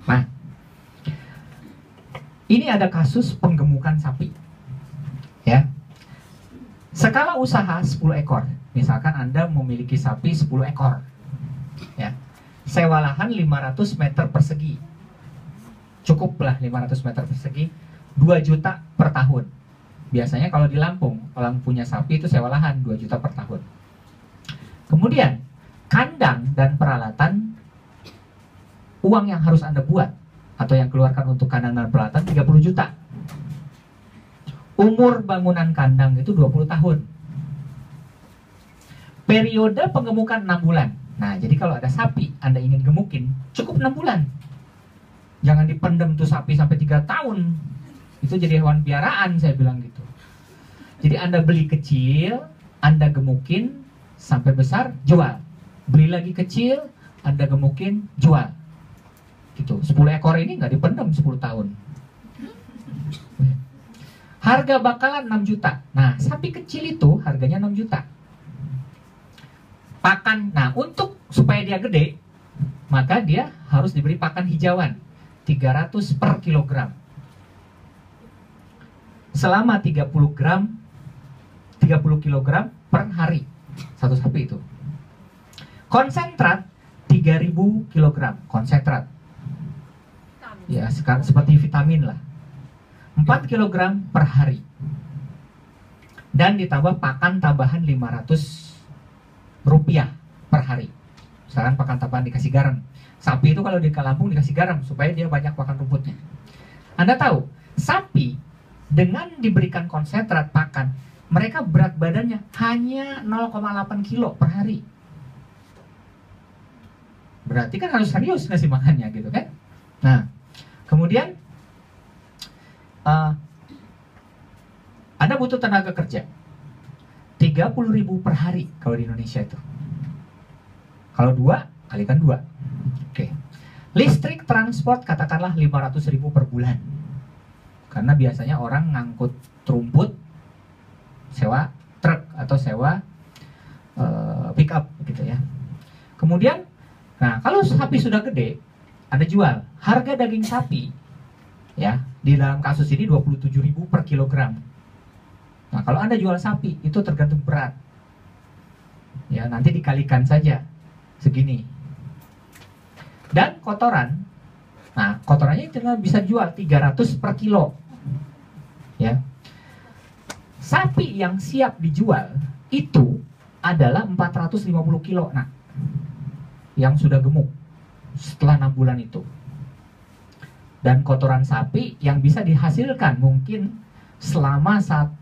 Nah, ini ada kasus penggemukan sapi. Ya. Skala usaha 10 ekor. Misalkan Anda memiliki sapi 10 ekor. Ya. Sewa lahan 500 meter persegi. Cukuplah 500 meter persegi, 2 juta per tahun. Biasanya kalau di Lampung, orang punya sapi itu sewa lahan 2 juta per tahun. Kemudian, kandang dan peralatan, uang yang harus Anda buat atau yang keluarkan untuk kandang dan peralatan 30 juta. Umur bangunan kandang itu 20 tahun. Periode penggemukan 6 bulan. Nah, jadi kalau ada sapi Anda ingin gemukin, cukup 6 bulan. Jangan dipendem tuh sapi sampai 3 tahun. Itu jadi hewan piaraan, saya bilang gitu. Jadi Anda beli kecil, Anda gemukin, sampai besar, jual. Beli lagi kecil, Anda gemukin, jual. Gitu. 10 ekor ini nggak dipendem 10 tahun. Harga bakalan 6 juta. Nah, sapi kecil itu harganya 6 juta. Pakan, nah untuk supaya dia gede, maka dia harus diberi pakan hijauan 300 per kilogram. Selama 30 kilogram per hari. Satu sapi itu. Konsentrat 3000 kilogram. Konsentrat. Ya, seperti vitamin lah. 4 kilogram per hari. Dan ditambah pakan tambahan 500 rupiah per hari. Misalkan pakan tambahan dikasih garam. Sapi itu kalau di Lampung dikasih garam supaya dia banyak makan rumputnya. Anda tahu, sapi dengan diberikan konsentrat pakan, mereka berat badannya hanya 0,8 kilo per hari. Berarti kan harus serius ngasih makannya gitu kan. Nah, kemudian Anda butuh tenaga kerja 30.000 per hari kalau di Indonesia itu. Kalau 2, kalikan 2. Oke. Listrik transport katakanlah 500.000 per bulan. Karena biasanya orang ngangkut rumput, sewa truk atau sewa pick up gitu ya. Kemudian, nah kalau sapi sudah gede, Anda jual. Harga daging sapi ya di dalam kasus ini 27.000 per kilogram. Nah kalau Anda jual sapi itu tergantung berat. Ya nanti dikalikan saja segini. Dan kotoran, nah kotorannya itu bisa jual 300 per kilo. Ya. Sapi yang siap dijual itu adalah 450 kilo. Nah, yang sudah gemuk setelah 6 bulan itu. Dan kotoran sapi yang bisa dihasilkan mungkin selama 1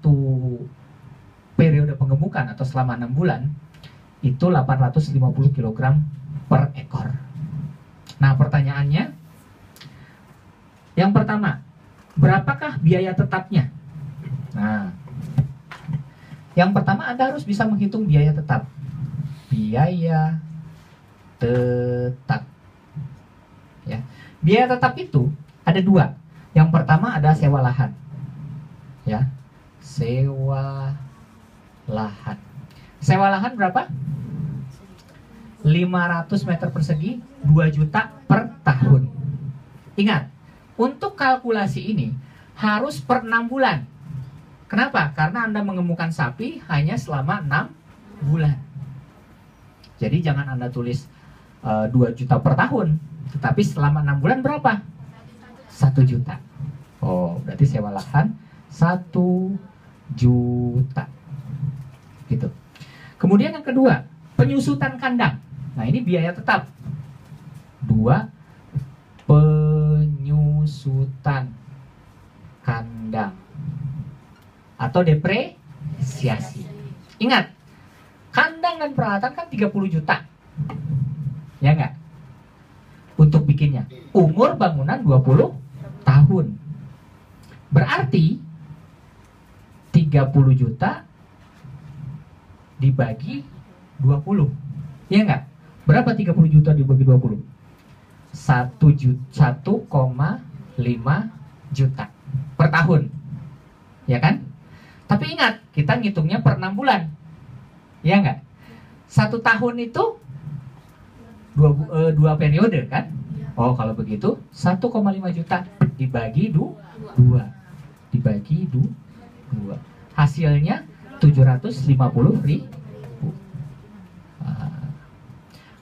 periode penggemukan atau selama 6 bulan itu 850 kg per ekor. Nah, pertanyaannya yang pertama, berapakah biaya tetapnya? Nah, yang pertama Anda harus bisa menghitung biaya tetap. Biaya tetap. Ya. Biaya tetap itu ada 2. Yang pertama ada sewa lahan. Ya. Sewa lahan. Sewa lahan berapa? 500 meter persegi, 2 juta per tahun. Ingat, untuk kalkulasi ini harus per 6 bulan. Kenapa? Karena Anda mengemukan sapi hanya selama 6 bulan. Jadi jangan Anda tulis 2 juta per tahun, tetapi selama 6 bulan berapa? 1 juta. Oh, berarti sewa lahan 1 juta. Gitu. Kemudian yang kedua, penyusutan kandang. Nah, ini biaya tetap. 2, penyusutan kandang atau depresiasi. Ingat, kandang dan peralatan kan 30 juta. Ya enggak? Untuk bikinnya. Umur bangunan 20 tahun. Berarti 30 juta dibagi 20. Ya enggak? Berapa 30 juta dibagi 20? 1,5 juta per tahun. Ya kan? Tapi ingat, kita ngitungnya per 6 bulan. Ya enggak? 1 tahun itu 2 periode kan? Oh, kalau begitu 1,5 juta dibagi 2. Dibagi 2. Hasilnya 750.000.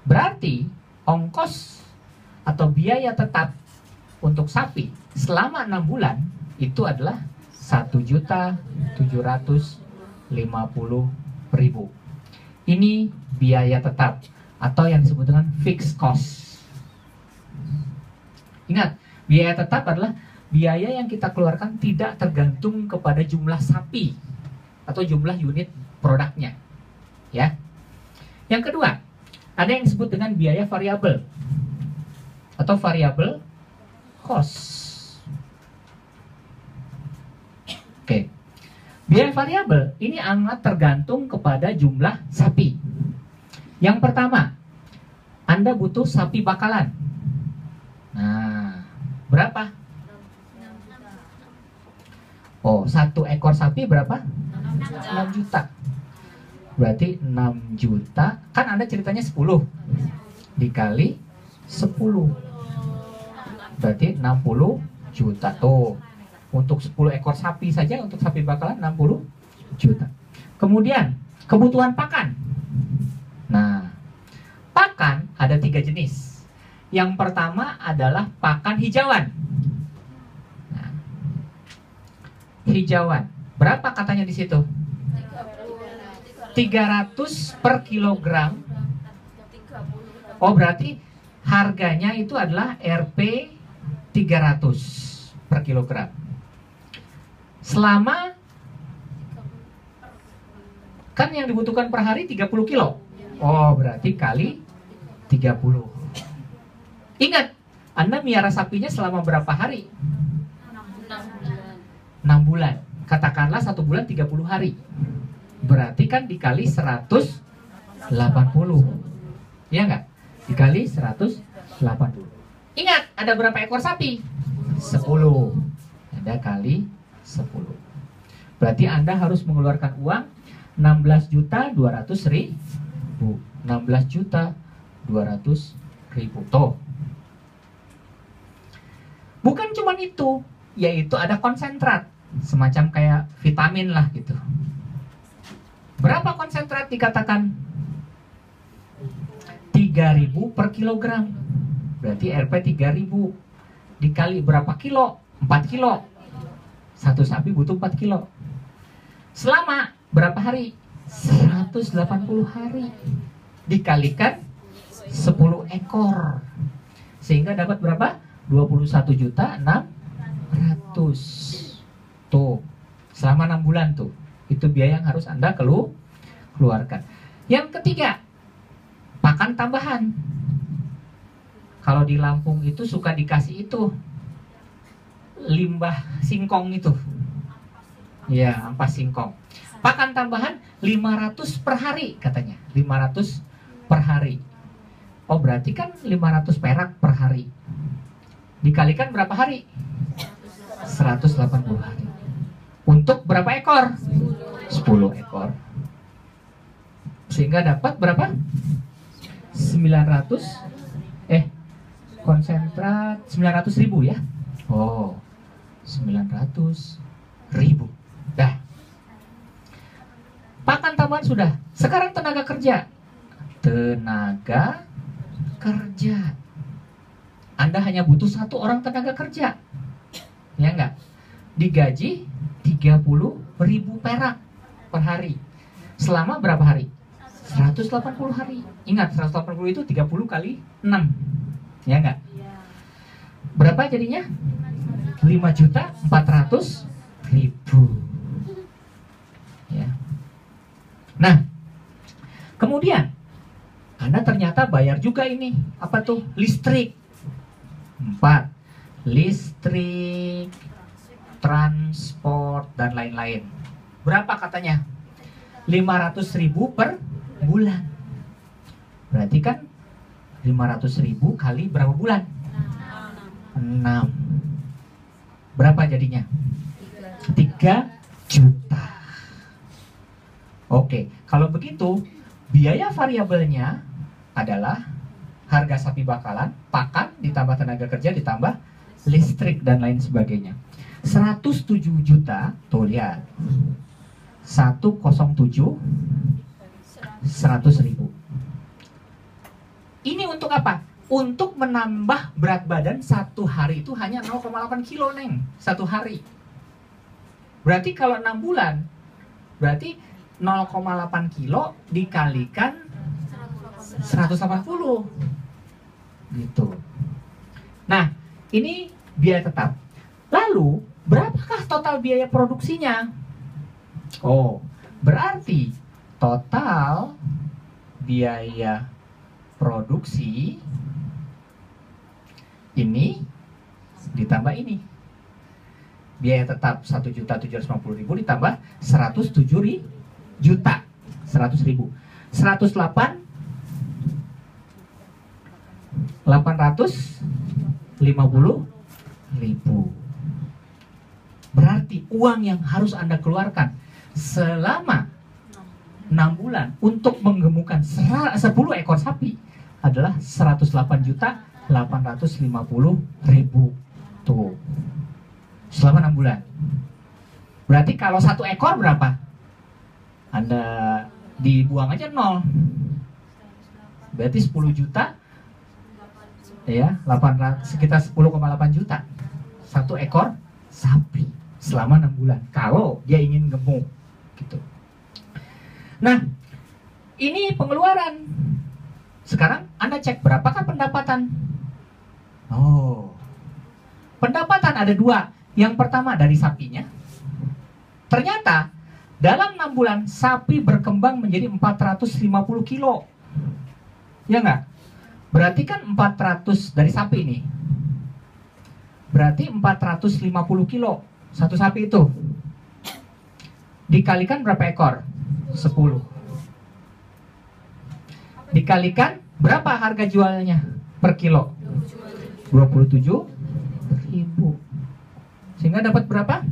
Berarti ongkos atau biaya tetap untuk sapi selama 6 bulan itu adalah 1.750.000. Ini biaya tetap atau yang disebut dengan fixed cost. Ingat, biaya tetap adalah biaya yang kita keluarkan tidak tergantung kepada jumlah sapi atau jumlah unit produknya. Ya. Yang kedua, ada yang disebut dengan biaya variabel atau variable cost. Oke. Biaya variabel ini amat tergantung kepada jumlah sapi. Yang pertama, Anda butuh sapi bakalan. Nah, berapa? Oh, 1 ekor sapi berapa? 6 juta. Berarti 6 juta, kan Anda ceritanya 10 dikali 10. Berarti 60 juta tuh. Untuk 10 ekor sapi saja, untuk sapi bakalan 60 juta. Kemudian, kebutuhan pakan. Nah, pakan ada 3 jenis. Yang pertama adalah pakan hijauan. Nah, hijauan. Berapa katanya di situ? 300 per kilogram. Oh, berarti harganya itu adalah Rp 300 per kilogram. Selama, kan yang dibutuhkan per hari 30 kilo. Oh, berarti kali 30. Ingat, Anda miara sapinya selama berapa hari? 6 bulan. Katakanlah 1 bulan 30 hari. Berarti kan dikali 180. Ya enggak? Dikali 180. Ingat, ada berapa ekor sapi? 10. Ada kali 10. Berarti Anda harus mengeluarkan uang 16.200.000. 16.200.000. Tuh. Bukan cuma itu, yaitu ada konsentrat, semacam kayak vitamin lah gitu. Berapa konsentrat dikatakan? 3.000 per kilogram. Berarti Rp 3.000 dikali berapa kilo? 4 kilo. Satu sapi butuh 4 kilo. Selama berapa hari? 180 hari. Dikalikan 10 ekor. Sehingga dapat berapa? 21.600.000. Tuh. Selama 6 bulan tuh. Itu biaya yang harus Anda keluarkan. Yang ketiga, pakan tambahan. Kalau di Lampung itu suka dikasih itu limbah singkong itu. Ya, ampas singkong. Pakan tambahan 500 per hari katanya. 500 per hari. Oh, berarti kan 500 perak per hari. Dikalikan berapa hari? 180 hari. Untuk berapa ekor? 10 ekor. Sehingga dapat berapa? 900 konsentrat 900.000 ya. Oh, 900.000. Dah. Pakan tambahan sudah. Sekarang tenaga kerja. Tenaga kerja. Anda hanya butuh 1 orang tenaga kerja. Ya enggak? Digaji 30.000 perak per hari. Selama berapa hari? 180 hari. Ingat, 180 itu 30 kali 6. Ya enggak? Berapa jadinya? 5.400.000. Ya. Nah, kemudian Anda ternyata bayar juga ini. Apa tuh? Listrik. 4. Listrik, transport, dan lain-lain. Berapa katanya? 500.000 per bulan. Berarti kan 500.000 kali berapa bulan? 6. Berapa jadinya? 3 juta. Oke, kalau begitu biaya variabelnya adalah harga sapi bakalan, pakan, ditambah tenaga kerja, ditambah listrik dan lain sebagainya. 107 juta, tuh lihat. 107 100.000. Ini untuk apa? Untuk menambah berat badan satu hari itu hanya 0,8 kilo, Neng. Satu hari. Berarti kalau 6 bulan, berarti 0,8 kilo dikalikan 180. Gitu. Nah, ini biaya tetap. Lalu, berapakah total biaya produksinya? Oh, berarti total biaya produksi ini ditambah ini. Biaya tetap 1.750.000 ditambah 107 juta 100.000. 108 850.000. Berarti uang yang harus Anda keluarkan selama 6 bulan untuk menggemukkan 10 ekor sapi adalah 108.850.000. Tuh. Selama 6 bulan. Berarti kalau 1 ekor berapa? Anda dibuang aja 0. Berarti 10 juta ya, 800, sekitar 10,8 juta 1 ekor sapi selama 6 bulan kalau dia ingin gemuk gitu. Nah, ini pengeluaran. Sekarang Anda cek berapakah pendapatan. Oh, pendapatan ada 2. Yang pertama dari sapinya. Ternyata dalam 6 bulan sapi berkembang menjadi 450 kilo. Ya enggak? Berarti kan 400 dari sapi ini. Berarti 450 kilo satu sapi itu. Dikalikan berapa ekor? 10. Dikalikan berapa harga jualnya per kilo? 27.000. Sehingga dapat berapa?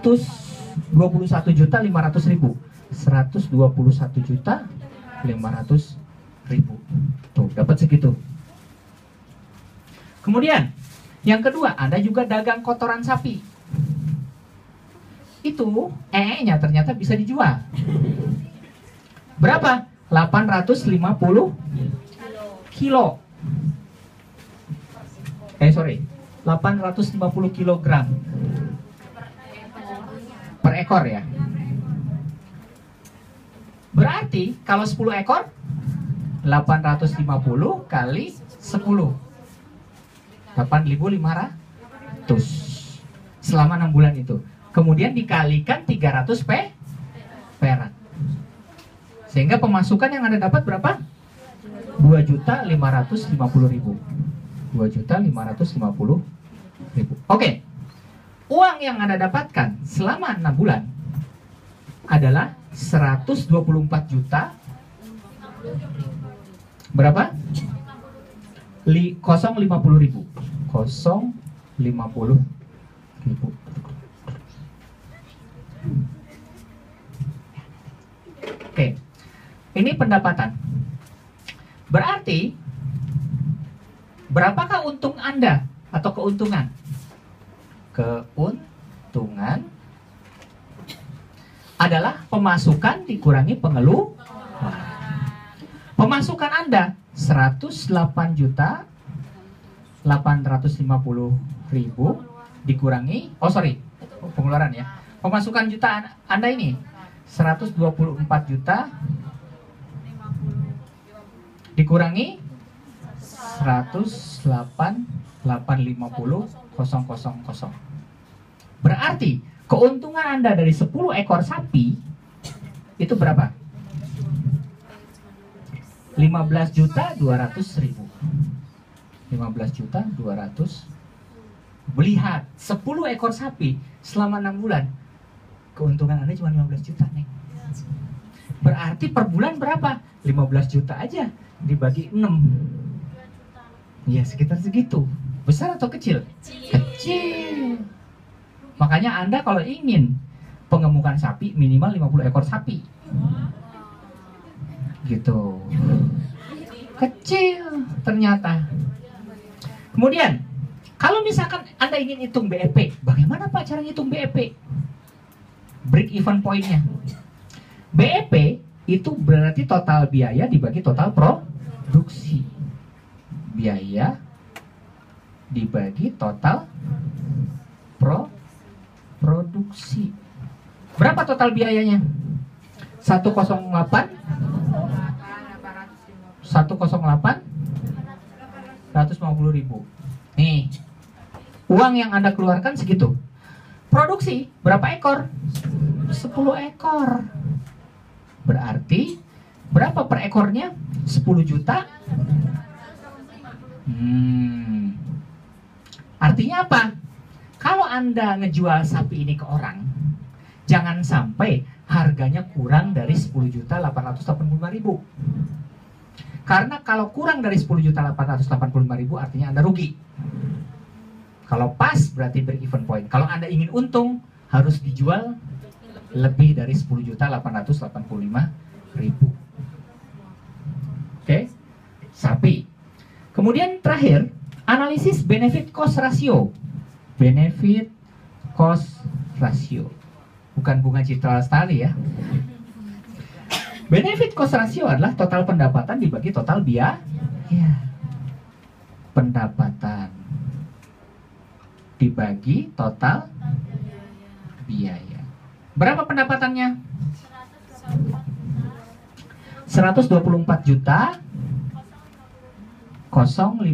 121.500.000. 121.500.000. Tuh, dapat segitu. Kemudian, yang kedua, ada juga dagang kotoran sapi. Itu nya ternyata bisa dijual. Berapa? 850 kilo. 850 kilogram per ekor ya. Berarti kalau 10 ekor 850 kali 10 8.500 selama 6 bulan itu. Kemudian dikalikan 300 perak. Sehingga pemasukan yang Anda dapat berapa? 2.550.000. 2.550.000. Oke. Uang yang Anda dapatkan selama 6 bulan adalah 124 juta berapa? 050.000. 050.000. Oke. Ini pendapatan. Berarti berapakah untung Anda atau keuntungan? Keuntungan adalah pemasukan dikurangi pengeluaran. Pemasukan Anda 108.850.000 dikurangi, pengeluaran ya. Pemasukan jutaan Anda ini 124 juta dikurangi 108.850.000. Berarti keuntungan Anda dari 10 ekor sapi itu berapa? 15.200.000. 15.200. Lihat, 10 ekor sapi selama 6 bulan. Keuntungan Anda cuma 15 juta nih. Berarti per bulan berapa? 15 juta aja dibagi 6. Ya sekitar segitu. Besar atau kecil? Kecil. Makanya Anda kalau ingin pengemukan sapi minimal 50 ekor sapi. Gitu. Kecil ternyata. Kemudian, kalau misalkan Anda ingin hitung BEP, bagaimana Pak cara ngitung BEP? Break even point-nya. BEP itu berarti total biaya dibagi total produksi. Biaya dibagi total produksi. Berapa total biayanya? 108 150.000. Nih, uang yang Anda keluarkan segitu. Produksi berapa ekor? 10 ekor. Berarti berapa per ekornya? 10 juta. Artinya apa? Kalau Anda ngejual sapi ini ke orang, jangan sampai harganya kurang dari 10.885.000. Karena kalau kurang dari 10.885.000 artinya Anda rugi. Kalau pas berarti break even point. Kalau Anda ingin untung, harus dijual lebih dari 10.885.000. Oke, sapi. Kemudian terakhir, analisis benefit cost ratio. Benefit cost ratio. Bukan Bunga Citra Lestari ya. Benefit cost ratio adalah total pendapatan dibagi total biaya. Pendapatan dibagi total biaya. Berapa pendapatannya? 124 juta 050.000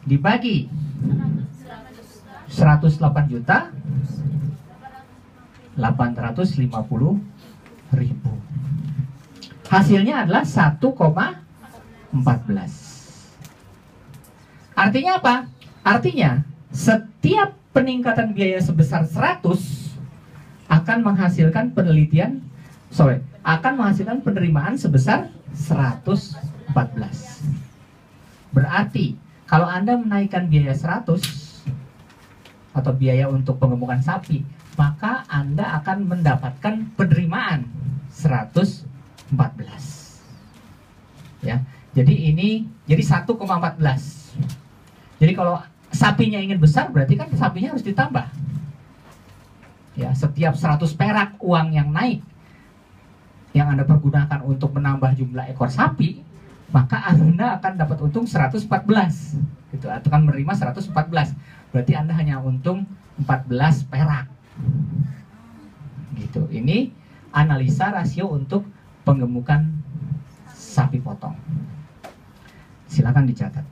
dibagi 108 juta 850.000. Hasilnya adalah 1,14. Artinya apa? Artinya setiap peningkatan biaya sebesar 100 akan menghasilkan penerimaan sebesar 114. Berarti kalau Anda menaikkan biaya 100 atau biaya untuk pengemukan sapi, maka Anda akan mendapatkan penerimaan 114. Ya. Jadi 1,14. Jadi kalau sapinya ingin besar, berarti kan sapinya harus ditambah. Ya, setiap 100 perak uang yang naik yang Anda pergunakan untuk menambah jumlah ekor sapi, maka Anda akan dapat untung 114. Gitu, atau akan menerima 114. Berarti Anda hanya untung 14 perak. Gitu. Ini analisa rasio untuk penggemukan sapi potong. Silakan dicatat.